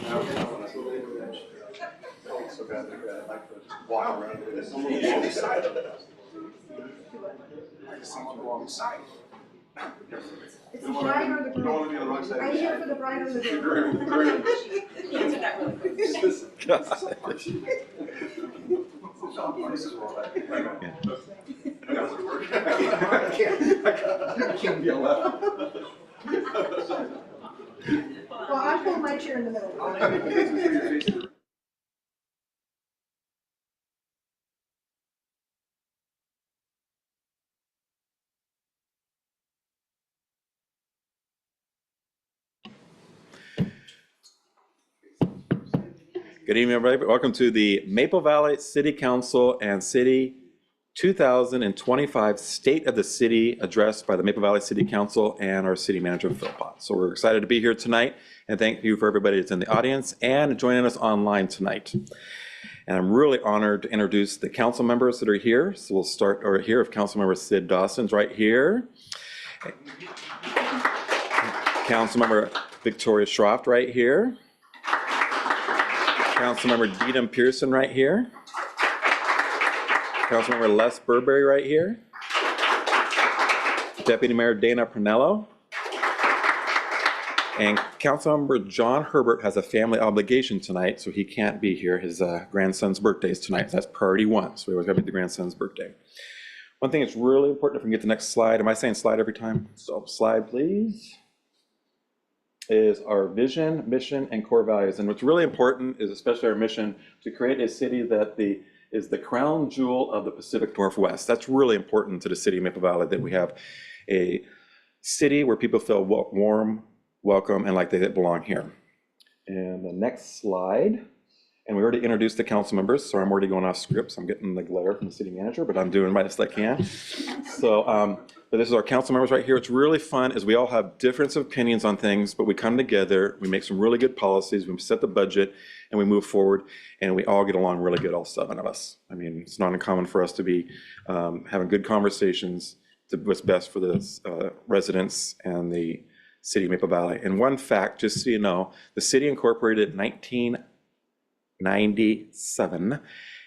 So bad, I like to walk around with this. I just see you alongside. It's the bride or the groom? You don't want to be on the wrong side. Are you here for the bride or the groom? He answered that really quick. I can't be left. Well, I'll pull my chair in the middle. Good evening, everybody. Welcome to the Maple Valley City Council and City 2025 State of the City address by the Maple Valley City Council and our City Manager, Phil Potts. So we're excited to be here tonight, and thank you for everybody that's in the audience and joining us online tonight. And I'm really honored to introduce the council members that are here. So we'll start over here with Councilmember Sid Dawson's right here. Councilmember Victoria Schroft right here. Councilmember Deedham Pearson right here. Councilmember Les Burbury right here. Deputy Mayor Dana Pernello. And Councilmember John Herbert has a family obligation tonight, so he can't be here. His grandson's birthday is tonight. So that's priority one. So we always have to be the grandson's birthday. One thing that's really important, if we can get the next slide. Am I saying slide every time? So slide, please. Is our vision, mission, and core values. And what's really important is especially our mission to create a city that is the crown jewel of the Pacific Northwest. That's really important to the city of Maple Valley, that we have a city where people feel warm, welcome, and like they belong here. And the next slide. And we already introduced the council members, so I'm already going off script, so I'm getting the glare from the city manager, but I'm doing my best I can. So, but this is our council members right here. It's really fun, is we all have different opinions on things, but we come together, we make some really good policies, we set the budget, and we move forward, and we all get along really good, all 7 of us. I mean, it's not uncommon for us to be having good conversations to what's best for the residents and the city of Maple Valley. And one fact, just so you know, the city incorporated in 1997,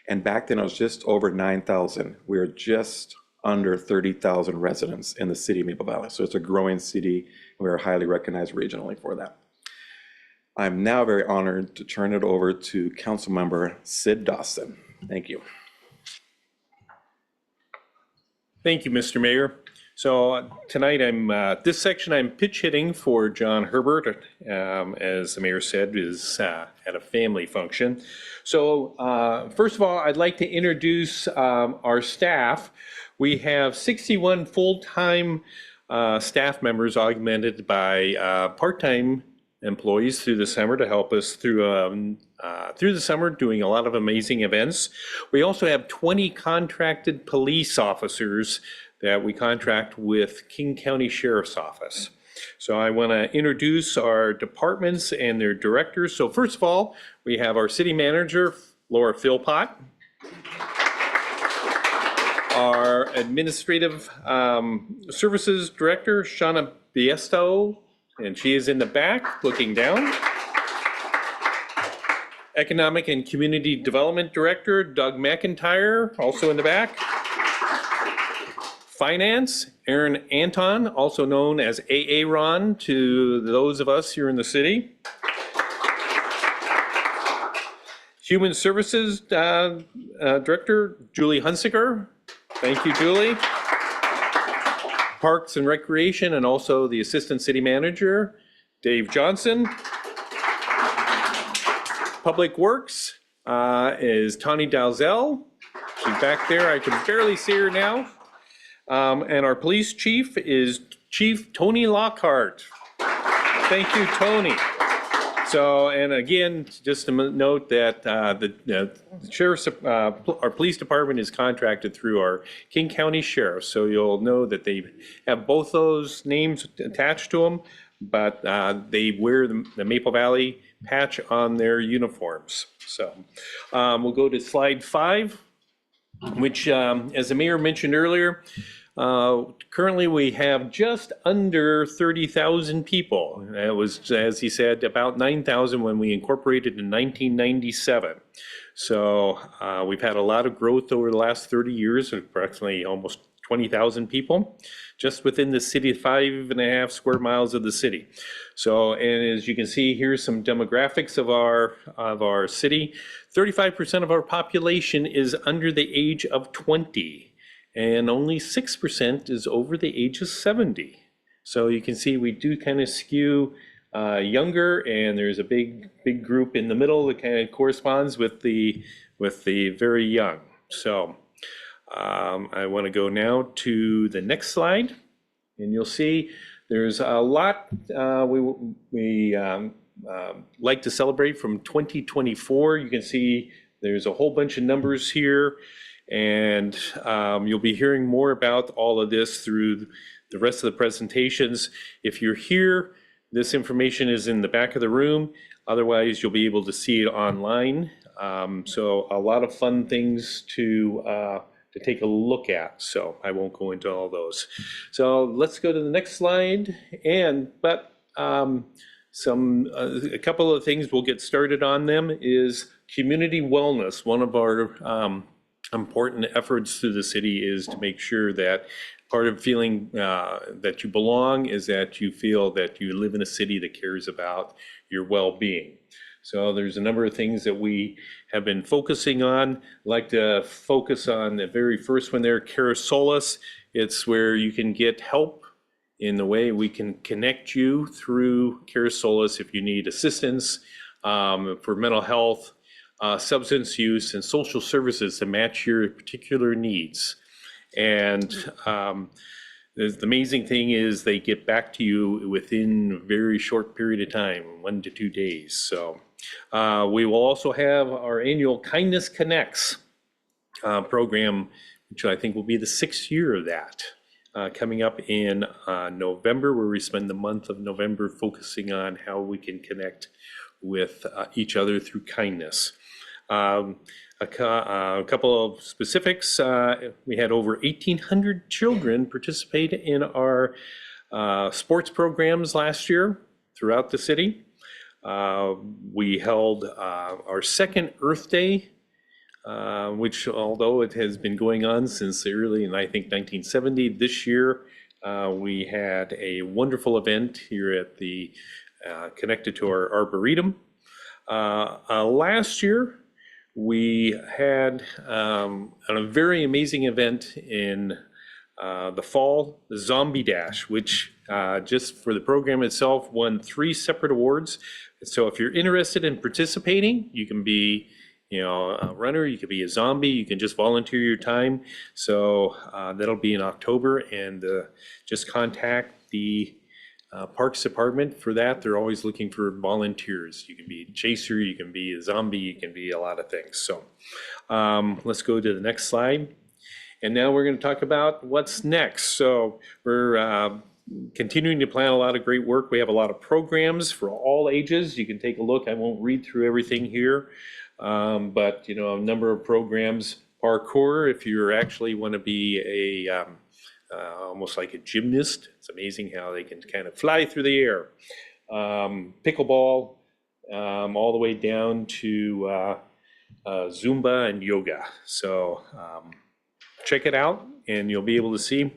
and back then it was just over 9,000. We are just under 30,000 residents in the city of Maple Valley. So it's a growing city, and we are highly recognized regionally for that. I'm now very honored to turn it over to Councilmember Sid Dawson. Thank you. Thank you, Mr. Mayor. So tonight this section I'm pitch hitting for John Herbert, as the mayor said, is at a family function. So first of all, I'd like to introduce our staff. We have 61 full-time staff members augmented by part-time employees through the summer to help us through the summer, doing a lot of amazing events. We also have 20 contracted police officers that we contract with King County Sheriff's Office. So I want to introduce our departments and their directors. So first of all, we have our city manager, Laura Philpott. Our administrative services director, Shauna Biesto, and she is in the back looking down. Economic and Community Development Director, Doug McIntyre, also in the back. Finance, Aaron Anton, also known as AA Ron to those of us here in the city. Human Services Director, Julie Hunsiker. Thank you, Julie. Parks and Recreation, and also the Assistant City Manager, Dave Johnson. Public Works is Tawny Dalzell. She's back there. I can barely see her now. And our police chief is Chief Tony Lockhart. Thank you, Tony. So, and again, just to note that the sheriff's, our police department is contracted through our King County Sheriff. So you'll know that they have both those names attached to them, but they wear the Maple Valley patch on their uniforms. So we'll go to slide 5, which, as the mayor mentioned earlier, Currently, we have just under 30,000 people. It was, as he said, about 9,000 when we incorporated in 1997. So we've had a lot of growth over the last 30 years, approximately almost 20,000 people, just within the city, 5.5 square miles of the city. So, and as you can see, here's some demographics of our city. 35% of our population is under the age of 20. And only 6% is over the age of 70. So you can see we do kind of skew younger, and there's a big group in the middle that kind of corresponds with the very young. So I want to go now to the next slide, and you'll see there's a lot we like to celebrate from 2024. You can see there's a whole bunch of numbers here. And you'll be hearing more about all of this through the rest of the presentations. If you're here, this information is in the back of the room. Otherwise, you'll be able to see it online. So a lot of fun things to take a look at. So I won't go into all those. So let's go to the next slide. A couple of things we'll get started on them is community wellness. One of our important efforts through the city is to make sure that part of feeling that you belong is that you feel that you live in a city that cares about your well-being. So there's a number of things that we have been focusing on. I'd like to focus on the very first one there, Caresolis. It's where you can get help in the way we can connect you through Caresolis if you need assistance for mental health, substance use, and social services to match your particular needs. And the amazing thing is they get back to you within a very short period of time, 1 to 2 days. So we will also have our annual Kindness Connects program, which I think will be the 6th year of that, coming up in November, where we spend the month of November focusing on how we can connect with each other through kindness. A couple of specifics, we had over 1,800 children participate in our sports programs last year throughout the city. We held our second Earth Day, which although it has been going on since the early, I think 1970, this year we had a wonderful event here at the, connected to our Arboretum. Last year, we had a very amazing event in the fall, the Zombie Dash, which just for the program itself won 3 separate awards. So if you're interested in participating, you can be a runner, you could be a zombie, you can just volunteer your time. So that'll be in October, and just contact the Parks Department for that. They're always looking for volunteers. You can be a chaser, you can be a zombie, you can be a lot of things. So let's go to the next slide. And now we're going to talk about what's next. So we're continuing to plan a lot of great work. We have a lot of programs for all ages. You can take a look. I won't read through everything here, but a number of programs. Parkour, if you actually want to be a almost like a gymnast. It's amazing how they can kind of fly through the air. Pickleball, all the way down to Zumba and yoga. So check it out, and you'll be able to see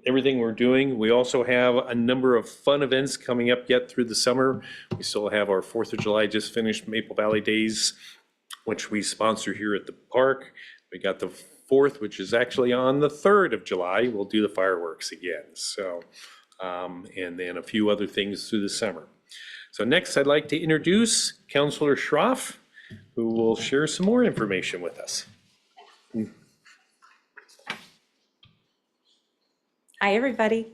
everything we're doing. We also have a number of fun events coming up yet through the summer. We still have our 4th of July just finished, Maple Valley Days, which we sponsor here at the park. We got the 4th, which is actually on the 3rd of July. We'll do the fireworks again. So, and then a few other things through the summer. So next, I'd like to introduce Councillor Schroff, who will share some more information with us. Hi, everybody.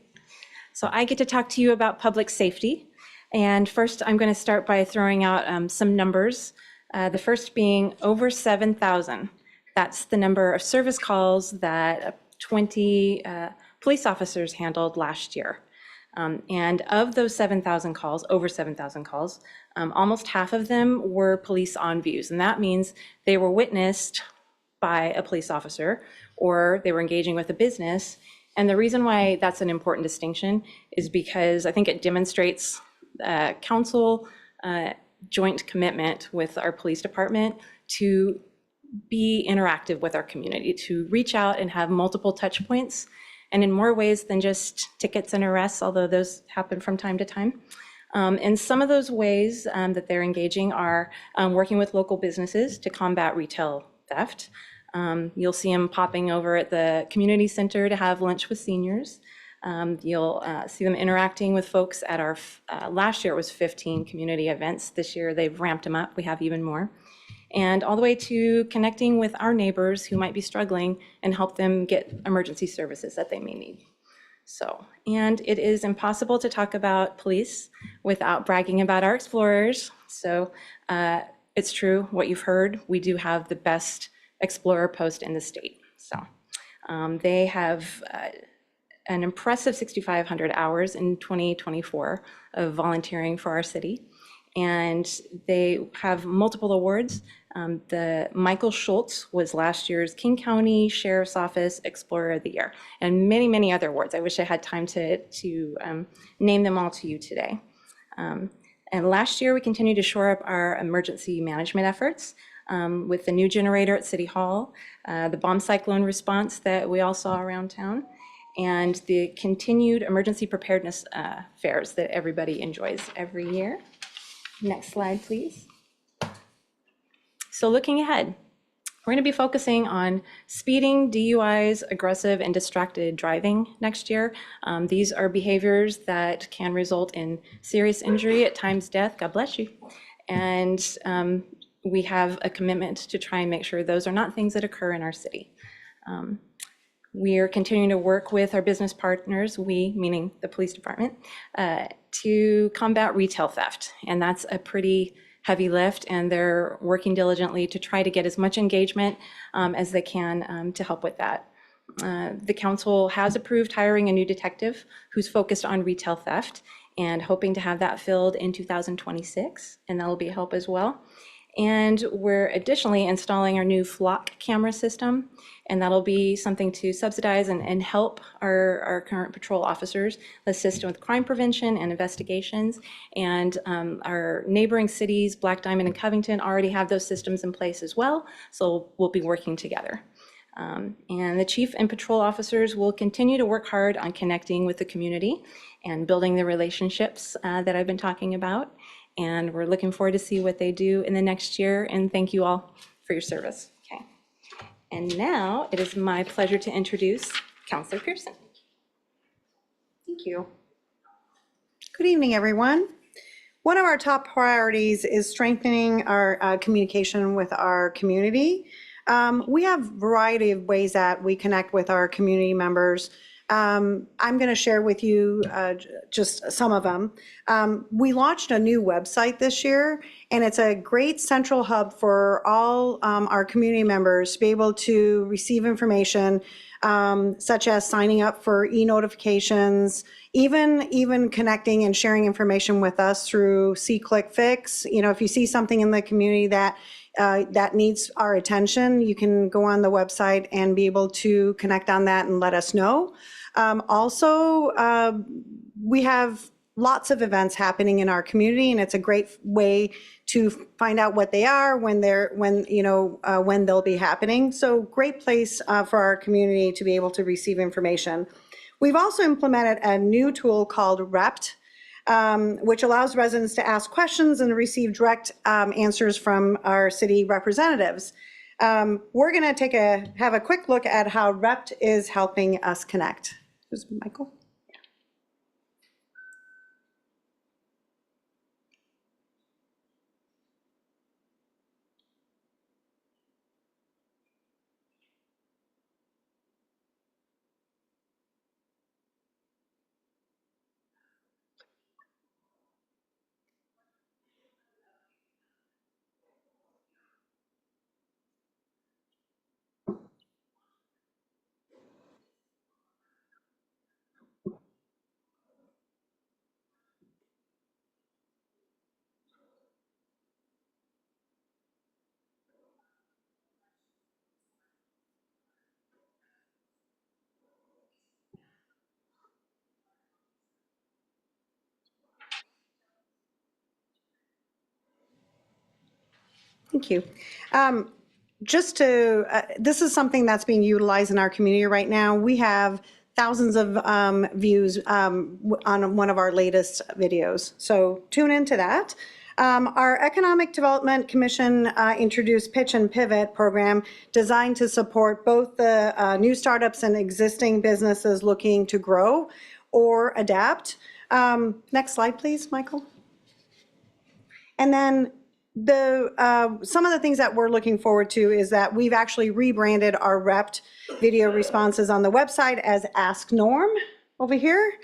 So I get to talk to you about public safety. And first, I'm going to start by throwing out some numbers. The first being over 7,000. That's the number of service calls that 20 police officers handled last year. And of those 7,000 calls, over 7,000 calls, almost half of them were police on views. And that means they were witnessed by a police officer, or they were engaging with a business. And the reason why that's an important distinction is because I think it demonstrates council joint commitment with our police department to be interactive with our community, to reach out and have multiple touch points, and in more ways than just tickets and arrests, although those happen from time to time. And some of those ways that they're engaging are working with local businesses to combat retail theft. You'll see them popping over at the community center to have lunch with seniors. You'll see them interacting with folks at our, last year it was 15 community events. This year they've ramped them up. We have even more. And all the way to connecting with our neighbors who might be struggling and help them get emergency services that they may need. So, and it is impossible to talk about police without bragging about our explorers. So it's true what you've heard. We do have the best explorer post in the state. So they have an impressive 6,500 hours in 2024 of volunteering for our city. And they have multiple awards. The Michael Schultz was last year's King County Sheriff's Office Explorer of the Year, and many, many other awards. I wish I had time to name them all to you today. And last year, we continued to shore up our emergency management efforts with the new generator at City Hall, the bomb cyclone response that we all saw around town, and the continued emergency preparedness fairs that everybody enjoys every year. Next slide, please. So looking ahead, we're going to be focusing on speeding, DUIs, aggressive and distracted driving next year. These are behaviors that can result in serious injury, at times death, God bless you. And we have a commitment to try and make sure those are not things that occur in our city. We are continuing to work with our business partners, we, meaning the police department, to combat retail theft. And that's a pretty heavy lift, and they're working diligently to try to get as much engagement as they can to help with that. The council has approved hiring a new detective who's focused on retail theft and hoping to have that filled in 2026, and that'll be a help as well. And we're additionally installing our new Flock camera system, and that'll be something to subsidize and help our current patrol officers assist with crime prevention and investigations. And our neighboring cities, Black Diamond and Covington, already have those systems in place as well, so we'll be working together. And the chief and patrol officers will continue to work hard on connecting with the community and building the relationships that I've been talking about. And we're looking forward to see what they do in the next year. And thank you all for your service. Okay. And now it is my pleasure to introduce Councilor Pearson. Thank you. Good evening, everyone. One of our top priorities is strengthening our communication with our community. We have a variety of ways that we connect with our community members. I'm going to share with you just some of them. We launched a new website this year, and it's a great central hub for all our community members to be able to receive information, such as signing up for e-notifications, even connecting and sharing information with us through SeeClickFix. You know, if you see something in the community that needs our attention, you can go on the website and be able to connect on that and let us know. Also, we have lots of events happening in our community, and it's a great way to find out what they are, when they'll be happening. So great place for our community to be able to receive information. We've also implemented a new tool called REPT, which allows residents to ask questions and receive direct answers from our city representatives. We're going to have a quick look at how REPT is helping us connect. Who's Michael? Thank you. Just to, this is something that's being utilized in our community right now. We have thousands of views on one of our latest videos, so tune into that. Our Economic Development Commission introduced Pitch and Pivot program designed to support both the new startups and existing businesses looking to grow or adapt. Next slide, please, Michael. And then some of the things that we're looking forward to is that we've actually rebranded our Rept video responses on the website as Ask Norm over here,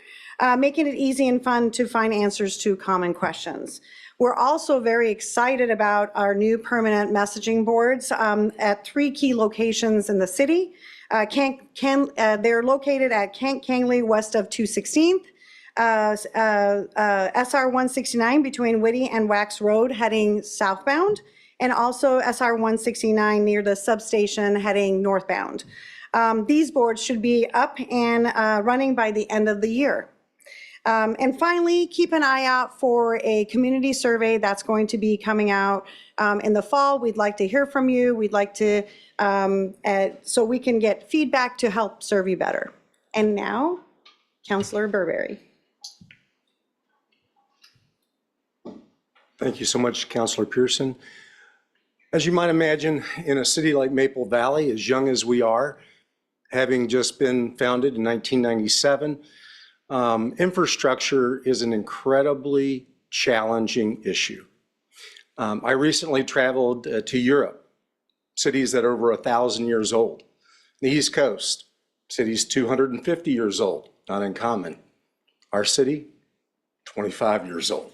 making it easy and fun to find answers to common questions. We're also very excited about our new permanent messaging boards at 3 key locations in the city. They're located at Kent Kangley west of 216th, SR 169 between Whitty and Wax Road heading southbound, and also SR 169 near the substation heading northbound. These boards should be up and running by the end of the year. And finally, keep an eye out for a community survey that's going to be coming out in the fall. We'd like to hear from you. We'd like to, so we can get feedback to help serve you better. And now, Councilor Burberry. Thank you so much, Councilor Pearson. As you might imagine, in a city like Maple Valley, as young as we are, having just been founded in 1997, infrastructure is an incredibly challenging issue. I recently traveled to Europe, cities that are over 1,000 years old. The East Coast, cities 250 years old, not uncommon. Our city, 25 years old.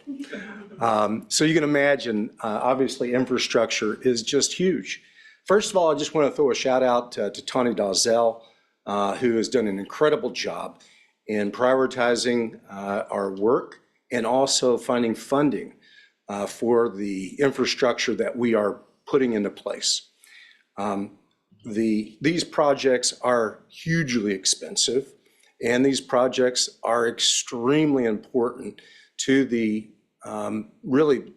So you can imagine, obviously infrastructure is just huge. First of all, I just want to throw a shout out to Tawny Dazell, who has done an incredible job in prioritizing our work and also finding funding for the infrastructure that we are putting into place. These projects are hugely expensive, and these projects are extremely important to the really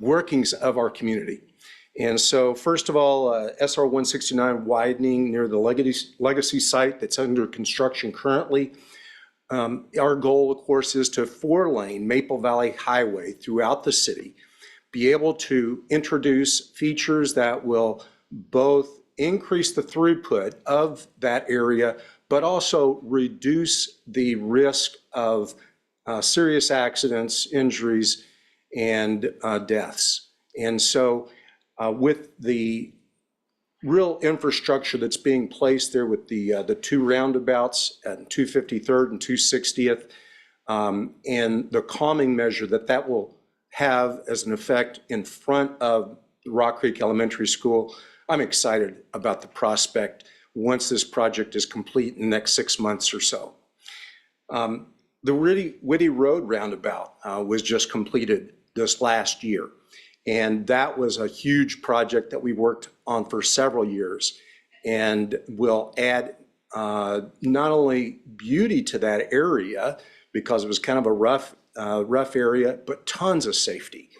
workings of our community. And so first of all, SR 169 widening near the Legacy site that's under construction currently. Our goal, of course, is to 4-lane Maple Valley Highway throughout the city, be able to introduce features that will both increase the throughput of that area, but also reduce the risk of serious accidents, injuries, and deaths. And so with the real infrastructure that's being placed there with the 2 roundabouts at 253rd and 260th, and the calming measure that will have as an effect in front of Rock Creek Elementary School, I'm excited about the prospect once this project is complete in the next 6 months or so. The Whitty Road roundabout was just completed this last year. And that was a huge project that we worked on for several years and will add not only beauty to that area because it was kind of a rough area, but tons of safety.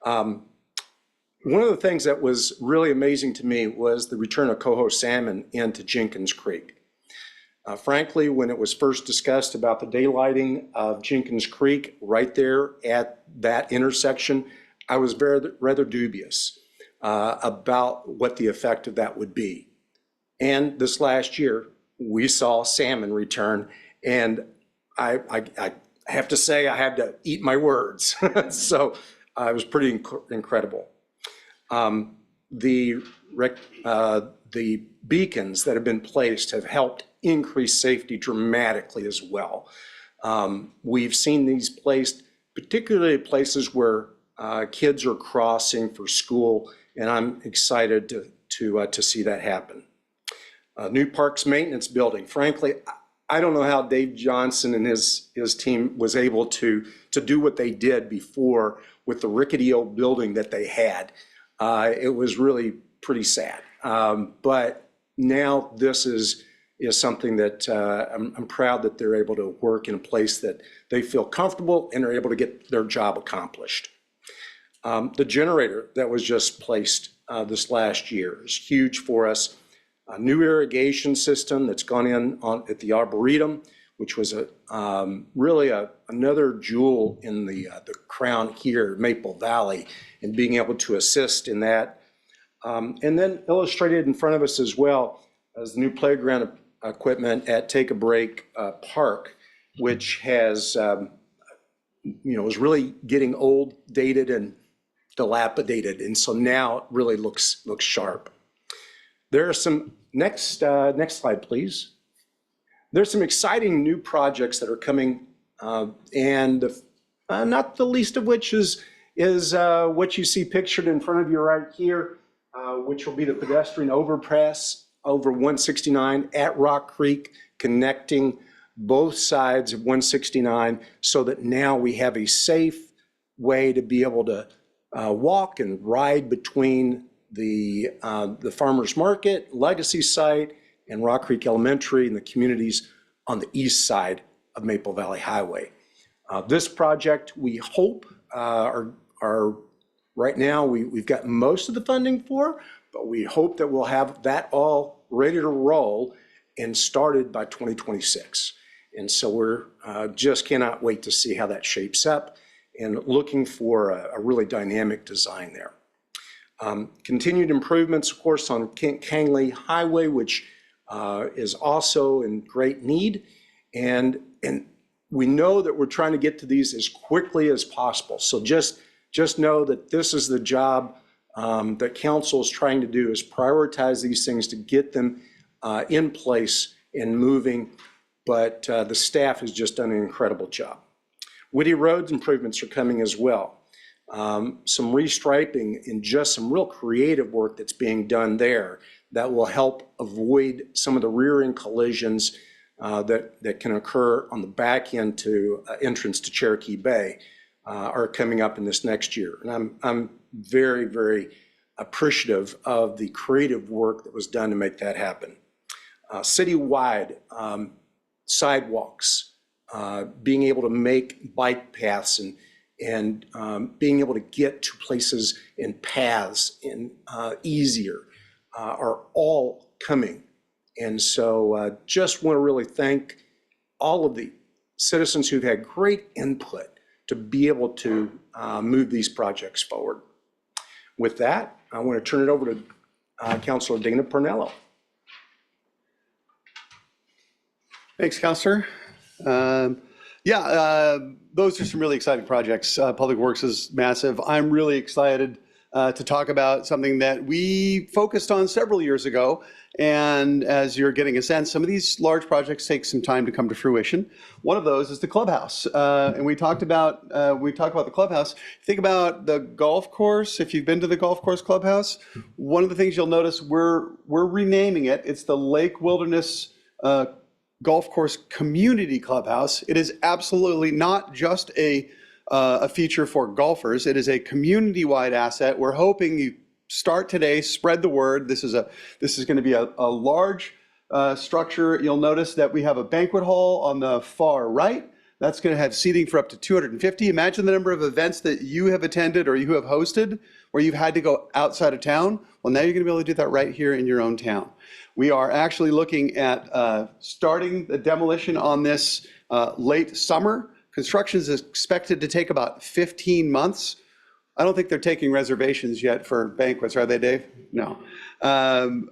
One of the things that was really amazing to me was the return of coho salmon into Jenkins Creek. Frankly, when it was first discussed about the daylighting of Jenkins Creek right there at that intersection, I was rather dubious about what the effect of that would be. And this last year, we saw salmon return, and I have to say I had to eat my words. So it was pretty incredible. The beacons that have been placed have helped increase safety dramatically as well. We've seen these placed, particularly places where kids are crossing for school, and I'm excited to see that happen. New Parks Maintenance Building. Frankly, I don't know how Dave Johnson and his team was able to do what they did before with the rickety old building that they had. It was really pretty sad. But now this is something that I'm proud that they're able to work in a place that they feel comfortable and are able to get their job accomplished. The generator that was just placed this last year is huge for us. A new irrigation system that's gone in at the Arboretum, which was another jewel in the crown here, Maple Valley, and being able to assist in that. And then illustrated in front of us as well as the new playground equipment at Take a Break Park, which has, is really getting old, dated, and dilapidated. And so now it really looks sharp. There are some, next slide, please. There's some exciting new projects that are coming, and not the least of which is what you see pictured in front of you right here, which will be the pedestrian overpass over 169 at Rock Creek, connecting both sides of 169 so that now we have a safe way to be able to walk and ride between the farmers market, Legacy site, and Rock Creek Elementary and the communities on the east side of Maple Valley Highway. This project, we hope, are right now, we've got most of the funding for, but we hope that we'll have that all ready to roll and started by 2026. And so we're just cannot wait to see how that shapes up and looking for a really dynamic design there. Continued improvements, of course, on Kangley Highway, which is also in great need. And we know that we're trying to get to these as quickly as possible. So just know that this is the job that council is trying to do, is prioritize these things to get them in place and moving. But the staff has just done an incredible job. Whitty Roads improvements are coming as well. Some restriping and just some real creative work that's being done there that will help avoid some of the rear end collisions that can occur on the back end to entrance to Cherokee Bay are coming up in this next year. And I'm very, very appreciative of the creative work that was done to make that happen. Citywide sidewalks, being able to make bike paths and being able to get to places and paths easier are all coming. And so just want to really thank all of the citizens who've had great input to be able to move these projects forward. With that, I want to turn it over to Councilor Dana Pernello. Thanks, Councilor. Those are some really exciting projects. Public Works is massive. I'm really excited to talk about something that we focused on several years ago. And as you're getting a sense, some of these large projects take some time to come to fruition. One of those is the clubhouse. And we talked about the clubhouse. Think about the golf course. If you've been to the golf course clubhouse, one of the things you'll notice, we're renaming it. It's the Lake Wilderness Golf Course Community Clubhouse. It is absolutely not just a feature for golfers. It is a community-wide asset. We're hoping you start today, spread the word. This is going to be a large structure. You'll notice that we have a banquet hall on the far right. That's going to have seating for up to 250. Imagine the number of events that you have attended or you have hosted where you've had to go outside of town. Well, now you're going to be able to do that right here in your own town. We are actually looking at starting the demolition on this late summer. Construction is expected to take about 15 months. I don't think they're taking reservations yet for banquets, are they, Dave? No. And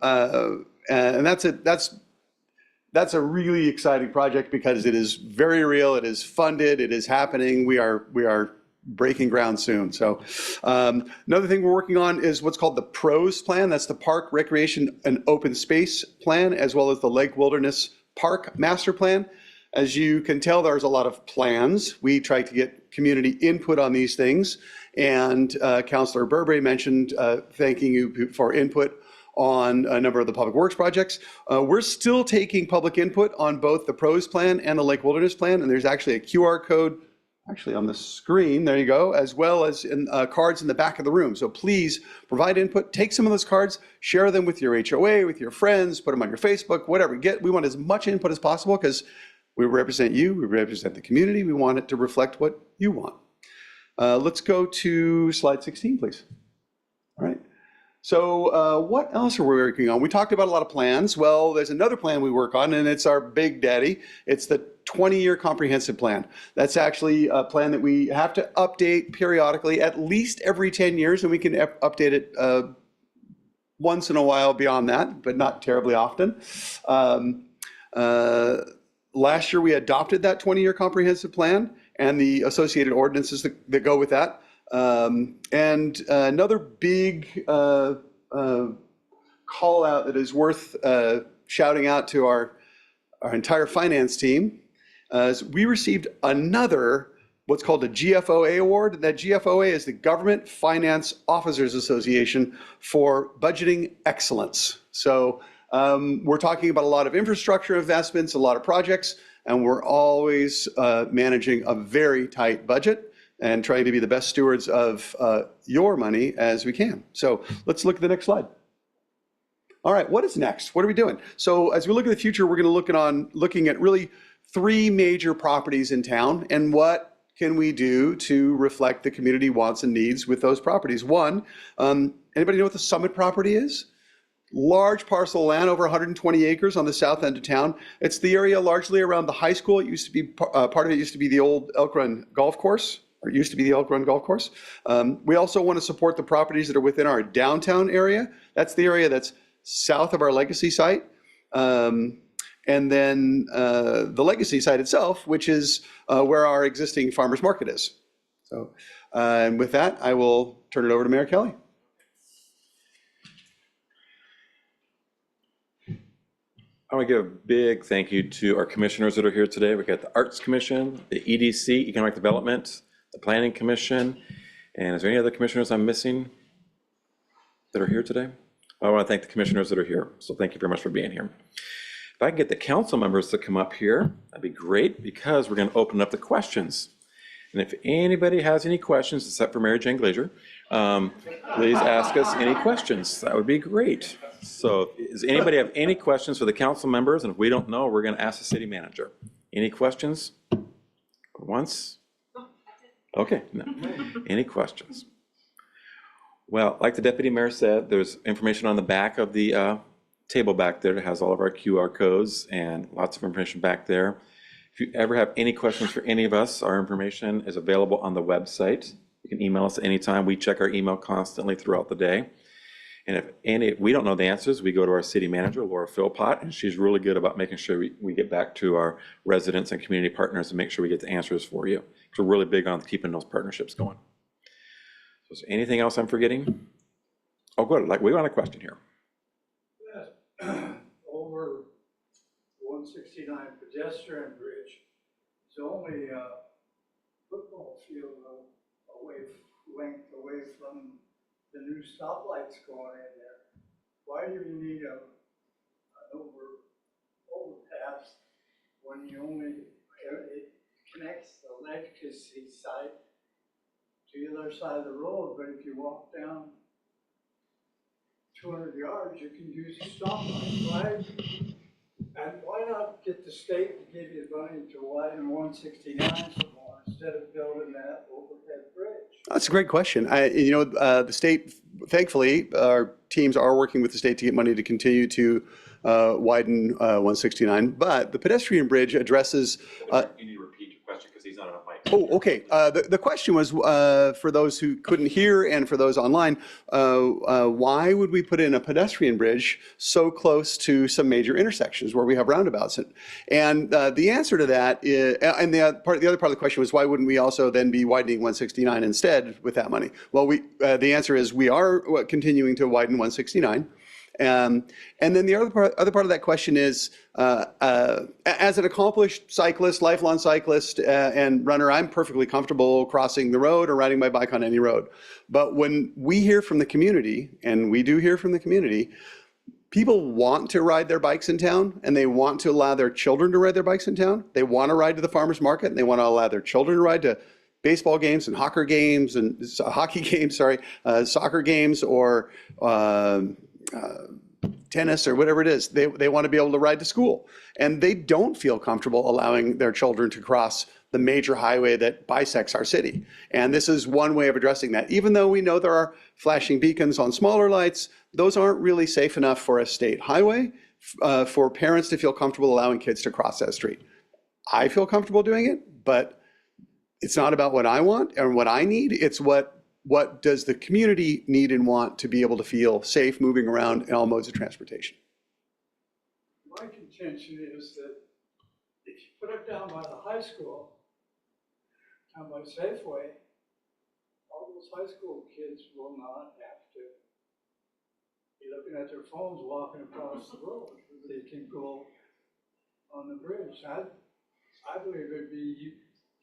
that's a really exciting project because it is very real. It is funded. It is happening. We are breaking ground soon. So another thing we're working on is what's called the PROS plan. That's the Park Recreation and Open Space Plan, as well as the Lake Wilderness Park Master Plan. As you can tell, there's a lot of plans. We try to get community input on these things. And Councilor Burberry mentioned thanking you for input on a number of the public works projects. We're still taking public input on both the PROS plan and the Lake Wilderness plan. And there's actually a QR code actually on the screen, there you go, as well as in cards in the back of the room. So please provide input, take some of those cards, share them with your HOA, with your friends, put them on your Facebook, whatever. We want as much input as possible because we represent you, we represent the community, we want it to reflect what you want. Let's go to slide 16, please. All right. So what else are we working on? We talked about a lot of plans. Well, there's another plan we work on, and it's our big daddy. It's the 20-year comprehensive plan. That's actually a plan that we have to update periodically, at least every 10 years, and we can update it once in a while beyond that, but not terribly often. Last year, we adopted that 20-year comprehensive plan and the associated ordinances that go with that. And another big call out that is worth shouting out to our entire finance team is we received another what's called a GFOA award. That GFOA is the Government Finance Officers Association for Budgeting Excellence. So we're talking about a lot of infrastructure investments, a lot of projects, and we're always managing a very tight budget and trying to be the best stewards of your money as we can. So let's look at the next slide. All right, what is next? What are we doing? So as we look at the future, we're going to looking at really 3 major properties in town, and what can we do to reflect the community wants and needs with those properties. One, anybody know what the Summit property is? Large parcel of land, over 120 acres on the south end of town. It's the area largely around the high school. It used to be, part of it used to be the old Elk Run Golf Course. Or it used to be the Elk Run Golf Course. We also want to support the properties that are within our downtown area. That's the area that's south of our legacy site. And then the legacy site itself, which is where our existing farmers market is. So, and with that, I will turn it over to Mayor Kelly. I want to give a big thank you to our commissioners that are here today. We got the Arts Commission, the EDC, Economic Development, the Planning Commission, and is there any other commissioners I'm missing that are here today? I want to thank the commissioners that are here, so thank you very much for being here. If I can get the council members to come up here, that'd be great, because we're going to open up the questions. And if anybody has any questions, except for Mary Jane Glazer, please ask us any questions. That would be great. So does anybody have any questions for the council members? And if we don't know, we're going to ask the city manager. Any questions? Once? Okay, no. Any questions? Well, like the deputy mayor said, there's information on the back of the table back there that has all of our QR codes and lots of information back there. If you ever have any questions for any of us, our information is available on the website. You can email us anytime. We check our email constantly throughout the day. And if we don't know the answers, we go to our city manager, Laura Philpott, and she's really good about making sure we get back to our residents and community partners and make sure we get the answers for you. So we're really big on keeping those partnerships going. So is there anything else I'm forgetting? Oh, good. Like, we want a question here. Over 169 pedestrian bridge, it's only a football field length away from the new stoplights going in there. Why do you need an overpass when it connects the legacy site to the other side of the road, but if you walk down 200 yards, you can use a stoplight, right? And why not get the state to give you money to widen 169 some more instead of building that overhead bridge? That's a great question. The state, thankfully, our teams are working with the state to get money to continue to widen 169. But the pedestrian bridge addresses. You need to repeat your question because he's not on a mic. Oh, okay. The question was for those who couldn't hear and for those online, why would we put in a pedestrian bridge so close to some major intersections where we have roundabouts? And the answer to that is, and the other part of the question was, why wouldn't we also then be widening 169 instead with that money? Well, the answer is we are continuing to widen 169. And then the other part of that question is, as an accomplished cyclist, lifelong cyclist and runner, I'm perfectly comfortable crossing the road or riding my bike on any road. But when we hear from the community, and we do hear from the community, people want to ride their bikes in town, and they want to allow their children to ride their bikes in town. They want to ride to the farmer's market, and they want to allow their children to ride to baseball games and soccer games, soccer games, or tennis or whatever it is. They want to be able to ride to school, and they don't feel comfortable allowing their children to cross the major highway that bisects our city. And this is one way of addressing that. Even though we know there are flashing beacons on smaller lights, those aren't really safe enough for a state highway for parents to feel comfortable allowing kids to cross that street. I feel comfortable doing it, but it's not about what I want and what I need. It's what does the community need and want to be able to feel safe moving around in all modes of transportation. My contention is that if you put it down by the high school, down by Safeway, all those high school kids will not have to be looking at their phones walking across the road. They can go on the bridge. I believe it'd be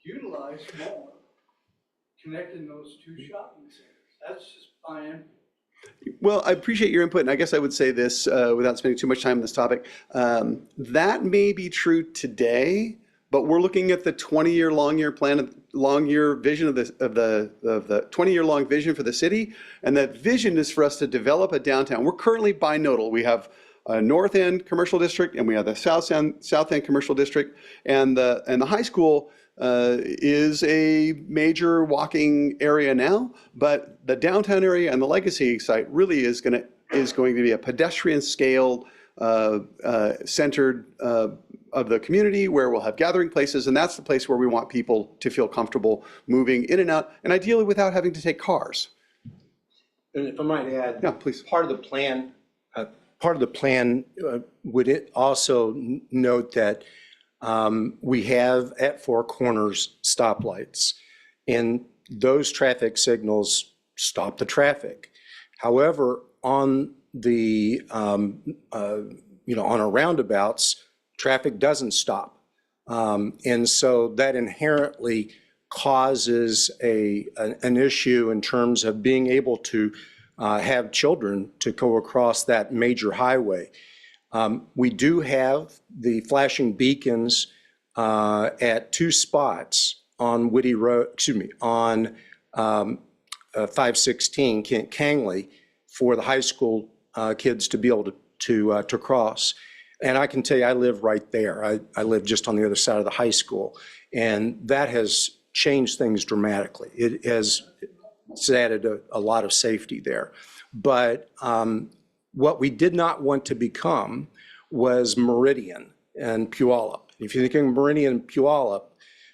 utilized more, connecting those two shopping centers. That's just my input. Well, I appreciate your input, and I guess I would say this without spending too much time on this topic. That may be true today, but we're looking at the 20-year, long-year vision of the 20-year long vision for the city, and that vision is for us to develop a downtown. We're currently binodal. We have a North End commercial district, and we have the South End commercial district, and the high school is a major walking area now, but the downtown area and the legacy site really is going to be a pedestrian scaled centered of the community where we'll have gathering places, and that's the place where we want people to feel comfortable moving in and out, and ideally without having to take cars. And if I might add, Yeah, please. part of the plan would it also note that we have at Four Corners stoplights, and those traffic signals stop the traffic. However, on the on our roundabouts, traffic doesn't stop, and so that inherently causes an issue in terms of being able to have children to go across that major highway. We do have the flashing beacons at two spots on Whitty Road, on 516 Kent Kangley for the high school kids to be able to cross. And I can tell you, I live right there. I live just on the other side of the high school, and that has changed things dramatically. It's added a lot of safety there. But what we did not want to become was Meridian and Puyallup. If you're thinking Meridian and Puyallup,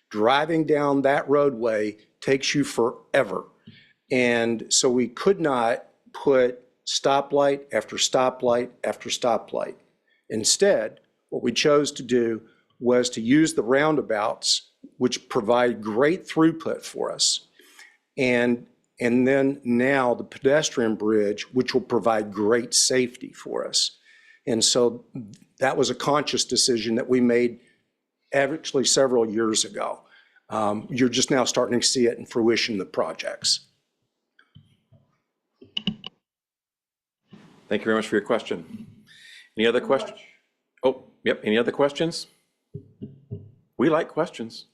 driving down that roadway takes you forever. And so we could not put stoplight after stoplight after stoplight. Instead, what we chose to do was to use the roundabouts, which provide great throughput for us, and then now the pedestrian bridge, which will provide great safety for us. And so that was a conscious decision that we made actually several years ago. You're just now starting to see it in fruition, the projects. Thank you very much for your question. Any other questions? Oh, yep, any other questions? We like questions.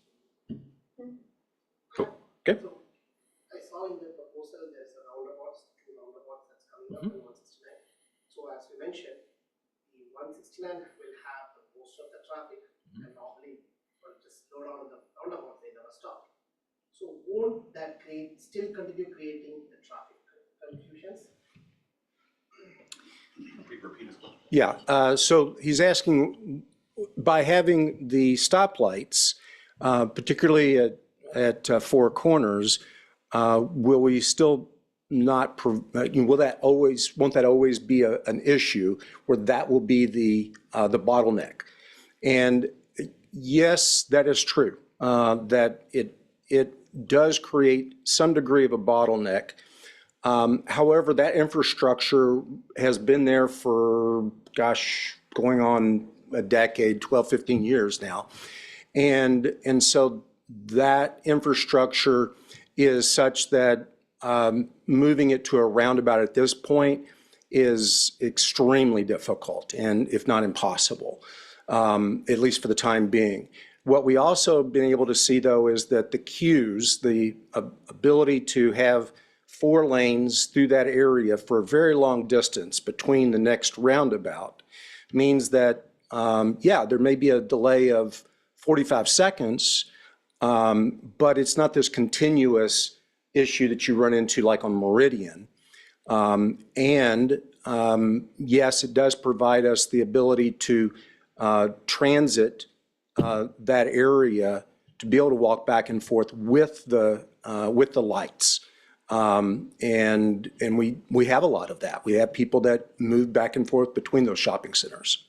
Oh, okay. I saw in the proposal there's a roundabouts, two roundabouts that's coming up in 169. So as we mentioned, the 169 will have the most of the traffic, and normally will just slow down in the roundabouts, they never stop. So won't that still continue creating the traffic confusions? Yeah, so he's asking, by having the stoplights, particularly at Four Corners, will we still not, won't that always be an issue where that will be the bottleneck? And yes, that is true, that it does create some degree of a bottleneck. However, that infrastructure has been there for, going on a decade, 12, 15 years now. And so that infrastructure is such that moving it to a roundabout at this point is extremely difficult, and if not impossible, at least for the time being. What we also have been able to see, though, is that the queues, the ability to have 4 lanes through that area for a very long distance between the next roundabout means that, yeah, there may be a delay of 45 seconds, but it's not this continuous issue that you run into like on Meridian. Yes, it does provide us the ability to transit that area to be able to walk back and forth with the lights. And we have a lot of that. We have people that move back and forth between those shopping centers.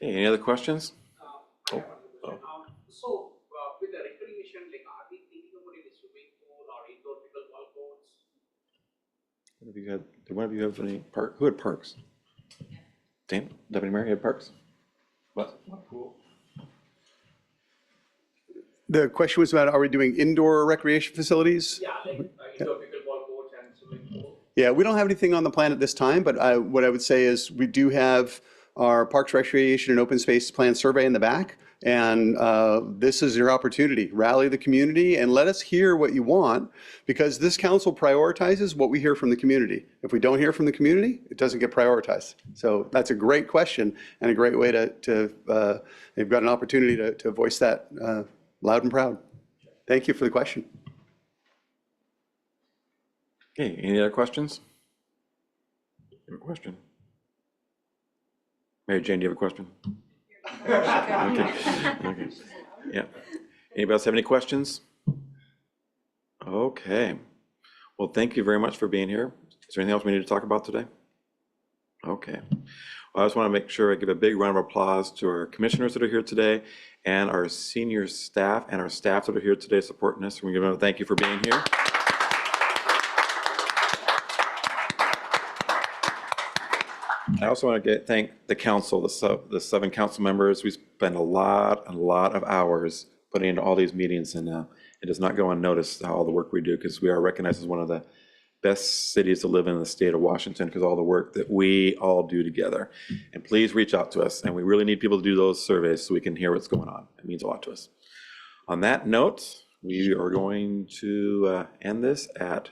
Hey, any other questions? I have one question. So, with the recreation, like, are we thinking about any swimming pool or indoor pickleball courts? Did one of you have any park? Who had parks? Dan, Deputy Mayor, you had parks? What? The question was about, are we doing indoor recreation facilities? Yeah, like indoor pickleball courts and swimming pool. Yeah, we don't have anything on the plan at this time, but what I would say is we do have our Parks, Recreation, and Open Space Plan survey in the back. And this is your opportunity. Rally the community and let us hear what you want, because this council prioritizes what we hear from the community. If we don't hear from the community, it doesn't get prioritized. So that's a great question and a great way to you've got an opportunity to voice that loud and proud. Thank you for the question. Okay, any other questions? You have a question? Mary Jane, do you have a question? Okay. Yeah. Anybody else have any questions? Okay. Well, thank you very much for being here. Is there anything else we need to talk about today? Okay. Well, I just want to make sure I give a big round of applause to our commissioners that are here today and our senior staff and our staff that are here today supporting us. We're going to give them a thank you for being here. I also want to thank the council, the 7 council members. We spend a lot of hours putting into all these meetings, and it does not go unnoticed all the work we do, because we are recognized as one of the best cities to live in the state of Washington because of all the work that we all do together. And please reach out to us, and we really need people to do those surveys so we can hear what's going on. It means a lot to us. On that note, we are going to end this at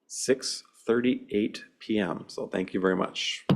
6:38 p.m. So thank you very much.